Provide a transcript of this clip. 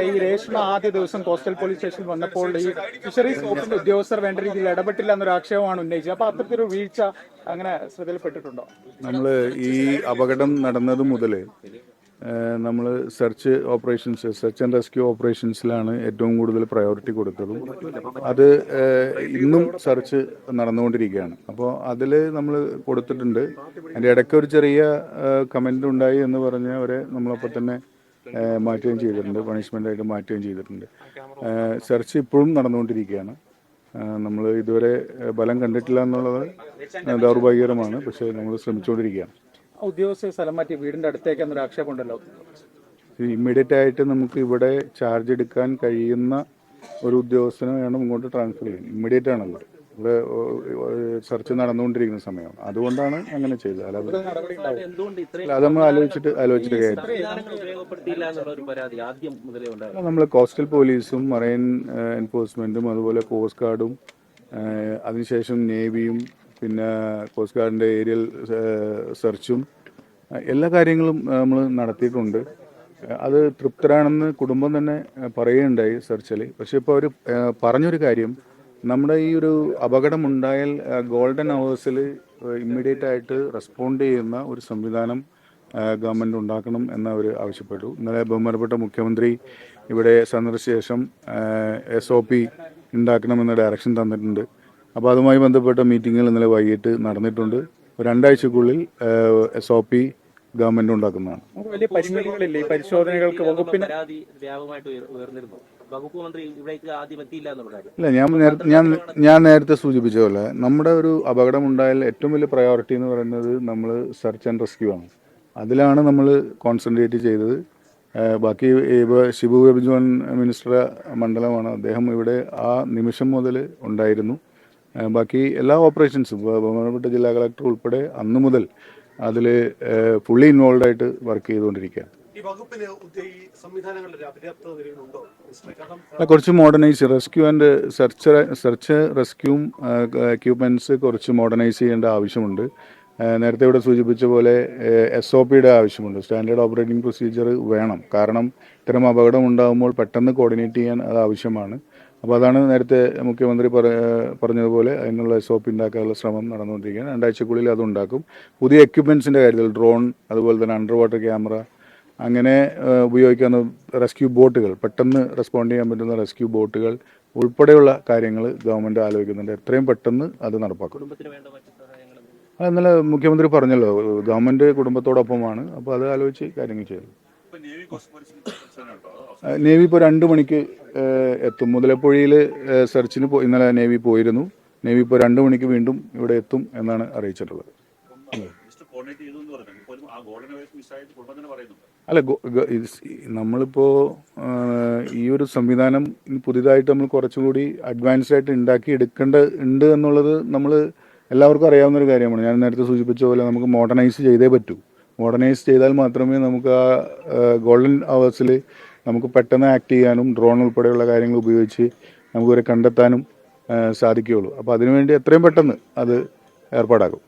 ഈ രേഷ്മ ആദ്യ ദിവസം കോസ്റ്റൽ പോലീസ് സ്റ്റേഷനിൽ വന്നപ്പോൾ ഈ ഫിഷറീസ് വകുപ്പിന്റെ ഉദ്യോഗസ്ഥർ വേണ്ട രീതിയിൽ ഇടപെട്ടില്ല എന്നൊരു ആക്ഷേപമാണ് ഉന്നയിച്ചത്. അപ്പൊ അത്തരത്തിലൊരു വീഴ്ച അങ്ങനെ ശ്രദ്ധയിൽപ്പെട്ടിട്ടുണ്ടോ? നമ്മൾ ഈ അപകടം നടന്നത് മുതൽ നമ്മൾ സെർച്ച് ആൻഡ് റെസ്ക്യൂ ഓപ്പറേഷൻസിലാണ് ഏറ്റവും കൂടുതൽ പ്രയോറിറ്റി കൊടുത്തതും. അത് ഇന്നും സെർച്ച് നടന്നുകൊണ്ടിരിക്കുകയാണ്. അപ്പോൾ അതിൽ നമ്മൾ കൊടുത്തിട്ടുണ്ട്. അതിൻ്റെ ഇടയ്ക്ക് ഒരു ചെറിയ കമൻ്റ് ഉണ്ടായി എന്ന് പറഞ്ഞവരെ നമ്മളപ്പോൾ തന്നെ മാറ്റുകയും ചെയ്തിട്ടുണ്ട്, പണിഷ്മെൻ്റായിട്ട് മാറ്റുകയും ചെയ്തിട്ടുണ്ട്. സെർച്ച് ഇപ്പോഴും നടന്നുകൊണ്ടിരിക്കുകയാണ്. നമ്മൾ ഇതുവരെ ഫലം കണ്ടിട്ടില്ല എന്നുള്ളത് ദൗർഭാഗ്യകരമാണ്. പക്ഷേ നമ്മൾ ശ്രമിച്ചുകൊണ്ടിരിക്കുകയാണ്. ഉദ്യോഗസ്ഥ സ്ഥലം മാറ്റി വീടിന്റെ അടുത്തേക്ക് എന്നൊരു ആക്ഷേപം ഉണ്ടല്ലോ. ഇമ്മീഡിയറ്റ് ആയിട്ട് നമുക്ക് ഇവിടെ ചാർജ് എടുക്കാൻ കഴിയുന്ന ഒരു ഉദ്യോഗസ്ഥനെ വേണം ഇങ്ങോട്ട് ട്രാൻസ്ഫർ ചെയ്യാൻ. ഇമ്മീഡിയറ്റ് ആണല്ലോ, ഇവിടെ സെർച്ച് നടന്നുകൊണ്ടിരിക്കുന്ന സമയം. അതുകൊണ്ടാണ് അങ്ങനെ ചെയ്തത്. അത് നമ്മൾ ആലോചിച്ചിട്ട് നമ്മൾ കോസ്റ്റൽ പോലീസും മറൈൻ എൻഫോഴ്സ്മെന്റും അതുപോലെ കോസ്റ്റ് ഗാർഡും അതിനുശേഷം നേവിയും പിന്നെ കോസ്റ്റ് ഗാർഡിൻ്റെ ഏരിയൽ സെർച്ചും എല്ലാ കാര്യങ്ങളും നമ്മൾ നടത്തിയിട്ടുണ്ട്. അത് തൃപ്തരാണെന്ന് കുടുംബം തന്നെ പറയുകയുണ്ടായി സെർച്ചിൽ. പക്ഷെ ഇപ്പോൾ അവർ പറഞ്ഞൊരു കാര്യം, നമ്മുടെ ഈ ഒരു അപകടമുണ്ടായാൽ ഗോൾഡൻ അവേഴ്സിൽ ഇമ്മീഡിയറ്റ് ആയിട്ട് റെസ്പോണ്ട് ചെയ്യുന്ന ഒരു സംവിധാനം ഗവൺമെൻറ് ഉണ്ടാക്കണം എന്ന് അവർ ആവശ്യപ്പെട്ടു. ഇന്നലെ ബഹുമാനപ്പെട്ട മുഖ്യമന്ത്രി ഇവിടെ സന്ദർശിച്ച ശേഷം SOP ഉണ്ടാക്കണമെന്ന ഡയറക്ഷൻ തന്നിട്ടുണ്ട്. അപ്പോൾ അതുമായി ബന്ധപ്പെട്ട മീറ്റിങ്ങുകൾ ഇന്നലെ വൈകിട്ട് നടന്നിട്ടുണ്ട്. 2 ആഴ്ചക്കുള്ളിൽ SOP ഗവൺമെന്റ് ഉണ്ടാക്കുന്നതാണ്. വലിയ പരിമിതികളില്ലേ ഈ പരിശോധനകൾക്ക്? വകുപ്പിന് ഇല്ല, ഞാൻ നേരത്തെ സൂചിപ്പിച്ച പോലെ നമ്മുടെ ഒരു അപകടമുണ്ടായാൽ ഏറ്റവും വലിയ പ്രയോറിറ്റി എന്ന് പറയുന്നത് നമ്മൾ സെർച്ച് ആൻഡ് റെസ്ക്യൂ ആണ്. അതിലാണ് നമ്മൾ കോൺസെൻട്രേറ്റ് ചെയ്തത്. ബാക്കി ഷിബു ബേബി ജോൺ മിനിസ്റ്റർ മണ്ഡലമാണ്, അദ്ദേഹം ഇവിടെ ആ നിമിഷം മുതൽ ഉണ്ടായിരുന്നു. ബാക്കി എല്ലാ ഓപ്പറേഷൻസും ബഹുമാനപ്പെട്ട ജില്ലാ കളക്ടർ ഉൾപ്പെടെ അന്നു മുതൽ അതിൽ ഫുള്ളി ഇൻവോൾവ് ആയിട്ട് വർക്ക് ചെയ്തുകൊണ്ടിരിക്കുകയാണ്. കുറച്ച് മോഡേണൈസ് സെർച്ച് റെസ്ക്യൂവും എക്യുപ്മെന്റ്സ് കുറച്ച് മോഡേണൈസ് ചെയ്യേണ്ട ആവശ്യമുണ്ട്. നേരത്തെ ഇവിടെ സൂചിപ്പിച്ച പോലെ SOPയുടെ ആവശ്യമുണ്ട്. സ്റ്റാൻഡേർഡ് ഓപ്പറേറ്റിംഗ് പ്രൊസീജിയർ വേണം. കാരണം ഇത്തരം അപകടം ഉണ്ടാകുമ്പോൾ പെട്ടെന്ന് കോർഡിനേറ്റ് ചെയ്യാൻ അത് ആവശ്യമാണ്. അപ്പോൾ അതാണ് നേരത്തെ മുഖ്യമന്ത്രി പറഞ്ഞതുപോലെ അതിനുള്ള SOP ഉണ്ടാക്കാനുള്ള ശ്രമം നടന്നുകൊണ്ടിരിക്കുകയാണ്. 2 ആഴ്ചക്കുള്ളിൽ അതുണ്ടാക്കും. പുതിയ എക്യുപ്മെൻസിൻ്റെ കാര്യത്തിൽ ഡ്രോൺ, അതുപോലെ തന്നെ അണ്ടർ വാട്ടർ ക്യാമറ, അങ്ങനെ ഉപയോഗിക്കുന്ന റെസ്ക്യൂ ബോട്ടുകൾ, പെട്ടെന്ന് റെസ്പോണ്ട് ചെയ്യാൻ പറ്റുന്ന റെസ്ക്യൂ ബോട്ടുകൾ ഉൾപ്പെടെയുള്ള കാര്യങ്ങൾ ഗവൺമെൻറ് ആലോചിക്കുന്നുണ്ട്. എത്രയും പെട്ടെന്ന് അത് നടപ്പാക്കും. അത് ഇന്നലെ മുഖ്യമന്ത്രി പറഞ്ഞല്ലോ, ഗവൺമെൻറ് കുടുംബത്തോടൊപ്പമാണ്. അപ്പോൾ അത് ആലോചിച്ച് കാര്യങ്ങൾ ചെയ്തു. നേവി ഇപ്പോൾ 2 മണിക്ക് എത്തും. മുതലപ്പുഴയിൽ സെർച്ചിന് ഇന്നലെ നേവി പോയിരുന്നു. നേവി ഇപ്പോൾ 2 മണിക്ക് വീണ്ടും ഇവിടെ എത്തും എന്നാണ് അറിയിച്ചിട്ടുള്ളത്. അല്ല, നമ്മളിപ്പോൾ ഈ ഒരു സംവിധാനം പുതിയതായിട്ട് നമ്മൾ കുറച്ചുകൂടി അഡ്വാൻസ്ഡ് ആയിട്ട് ഉണ്ടാക്കി എടുക്കേണ്ടതുണ്ട് എന്നുള്ളത് നമ്മൾ എല്ലാവർക്കും അറിയാവുന്ന ഒരു കാര്യമാണ്. ഞാൻ നേരത്തെ സൂചിപ്പിച്ച പോലെ നമുക്ക് മോഡേണൈസ് ചെയ്തേ പറ്റൂ. മോഡേണൈസ് ചെയ്താൽ മാത്രമേ നമുക്ക് ആ ഗോൾഡൻ അവേഴ്സിൽ നമുക്ക് പെട്ടെന്ന് ആക്ട് ചെയ്യാനും ഡ്രോൺ ഉൾപ്പെടെയുള്ള കാര്യങ്ങൾ ഉപയോഗിച്ച് നമുക്കിവരെ കണ്ടെത്താനും സാധിക്കുകയുള്ളൂ. അപ്പോൾ അതിനുവേണ്ടി എത്രയും പെട്ടെന്ന് അത് ഏർപ്പാടാക്കും.